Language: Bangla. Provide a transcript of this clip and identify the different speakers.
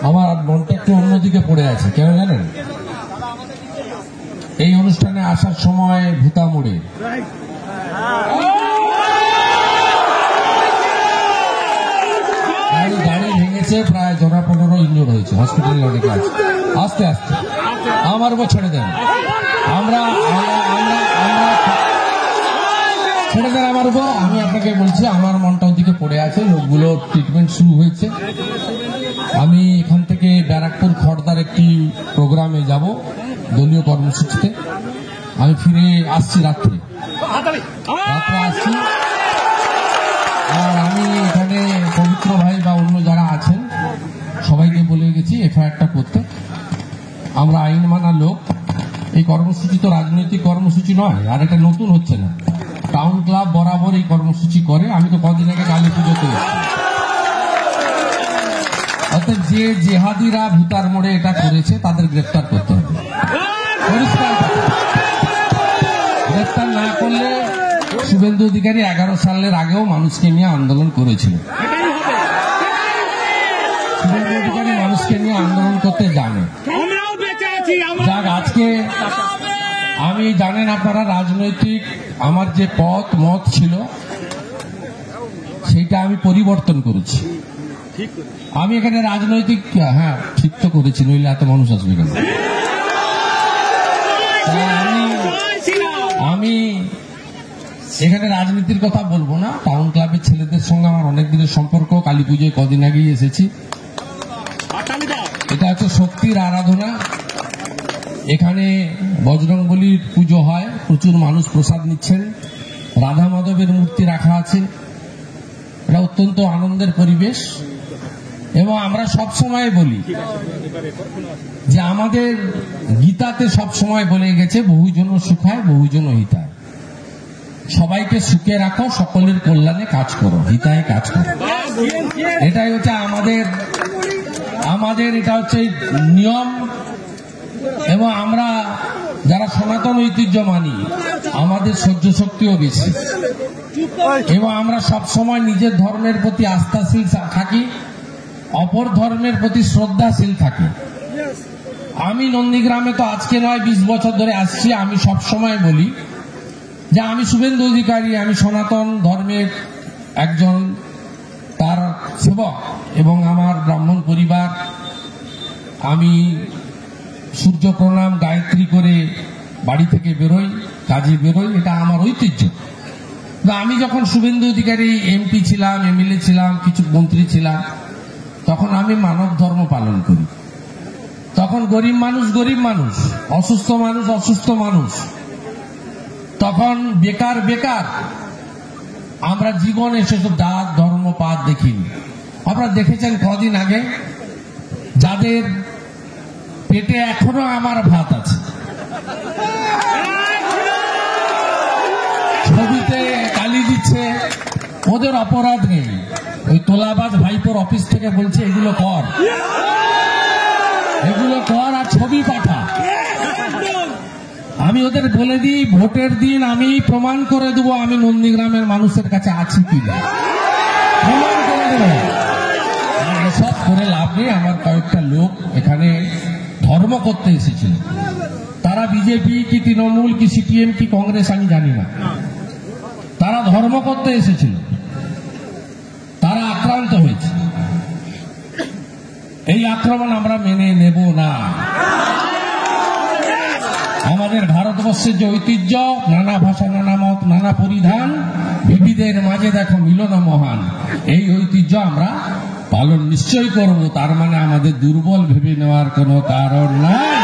Speaker 1: আমার মনটা একটু অন্যদিকে পড়ে আছে, কেন জানেন? এই অনুষ্ঠানে আসার সময় ভূতা মোড়ে গাড়ি ভেঙেছে, প্রায় 15 ইঞ্জুর হয়েছে, হসপিটালে অনেকে আছে। আস্তে আস্তে আমার উপর ছেড়ে দেন, আমরা ছেড়ে দেন আমার উপর। আমি আপনাকে বলছি আমার মনটা ওদিকে পড়ে আছে, লোকগুলো ট্রিটমেন্ট শুরু হয়েছে। আমি এখান থেকে ব্যারাকপুর খড়দার একটি প্রোগ্রামে যাব, দলীয় কর্মসূচিতে। আমি ফিরে আসছি রাত্রে আসছি। আর আমি এখানে পবিত্র ভাই বা অন্য যারা আছেন সবাইকে বলে গেছি এফআইআরটা করতে। আমরা আইন মানা লোক। এই কর্মসূচি তো রাজনৈতিক কর্মসূচি নয়, আর এটা নতুন হচ্ছে না। টাউন ক্লাব বরাবর এই কর্মসূচি করে। আমি তো কদিন আগে কালী পুজোতে এসেছি। অর্থাৎ যে জেহাদিরা ভূতার মোড়ে এটা করেছে তাদের গ্রেফতার করতে হবে, পরিষ্কার। গ্রেফতার না করলে শুভেন্দু অধিকারী 11 সালের আগেও মানুষকে নিয়ে আন্দোলন করেছিল। শুভেন্দু অধিকারী মানুষকে নিয়ে আন্দোলন করতে জানে। যাক, আজকে আমি জানেন আপনারা রাজনৈতিক আমার যে পথ মত ছিল সেইটা আমি পরিবর্তন করেছি। আমি এখানে রাজনৈতিক ঠিক তো করেছি, নইলে এত মানুষ আসবে কেন? আমি এখানে রাজনীতির কথা বলবো না। টাউন ক্লাবের ছেলেদের সঙ্গে আমার অনেক দিনের সম্পর্ক। কালী পুজোয় কদিন আগেই এসেছি। এটা হচ্ছে শক্তির আরাধনা। এখানে বজরংবলীর পুজো হয়, প্রচুর মানুষ প্রসাদ নিচ্ছেন, রাধা মাধবের মূর্তি রাখা আছে। এটা অত্যন্ত আনন্দের পরিবেশ। এবং আমরা সব সময় বলি যে আমাদের গীতাতে সব সময় বলে গেছে বহুজন সুখায় বহুজন হিতায়। সবাইকে সুখে রাখো, সকলের কল্যাণে কাজ করো, হিতায় কাজ করো। এটাই হচ্ছে আমাদের এটা হচ্ছে নিয়ম। এবং আমরা যারা সনাতন ঐতিহ্য মানি আমাদের সহ্য শক্তিও বেশি। এবং আমরা সব সময় নিজের ধর্মের প্রতি আস্থাশীল থাকি, অপর ধর্মের প্রতি শ্রদ্ধাশীল থাকি। আমি নন্দীগ্রামে তো আজকে নয় 20 বছর ধরে আসছি। আমি সব সময় বলি যে আমি শুভেন্দু অধিকারী, আমি সনাতন ধর্মের একজন তার সেবক এবং আমার ব্রাহ্মণ পরিবার। আমি সূর্য প্রণাম গায়ত্রী করে বাড়ি থেকে বেরোই, কাজে বেরোই, এটা আমার ঐতিহ্য। আমি যখন শুভেন্দু অধিকারী এমপি ছিলাম, এমএলএ ছিলাম, কিছু মন্ত্রী ছিলাম, তখন আমি মানব ধর্ম পালন করি। তখন গরিব মানুষ, অসুস্থ মানুষ, তখন বেকার। আমরা জীবনে সেসব জাত ধর্ম পাত দেখিনি। আপনারা দেখেছেন কদিন আগে যাদের পেটে এখনো আমার ভাত আছে, ছবিতে গালি দিচ্ছে, ওদের অপরাধ নেই। ওই তোলাবাজ ভাইপোর অফিস থেকে বলছে এগুলো কর আর ছবি পাঠা। আমি ওদের বলে দিই ভোটের দিন আমি প্রমাণ করে দেবো আমি নন্দীগ্রামের মানুষের কাছে আছি কিনা, প্রমাণ করে দেবো। সব করে লাভ নেই। আমার কয়েকটা লোক এখানে ধর্ম করতে এসেছিল, তারা বিজেপি কি তৃণমূল কি সিপিএম কি কংগ্রেস আমি জানি না, তারা ধর্ম করতে এসেছিল, তারা আক্রান্ত হয়েছে। এই আক্রমণ আমরা মেনে নেব না। আমাদের ভারতবর্ষের যে ঐতিহ্য, নানা ভাষা নানা মত নানা পরিধান, বিবিধের মাঝে দেখো মিলন মহান, এই ঐতিহ্য আমরা পালন নিশ্চয়ই করব। তার মানে আমাদের দুর্বল ভেবে নেওয়ার কোনো কারণ নাই।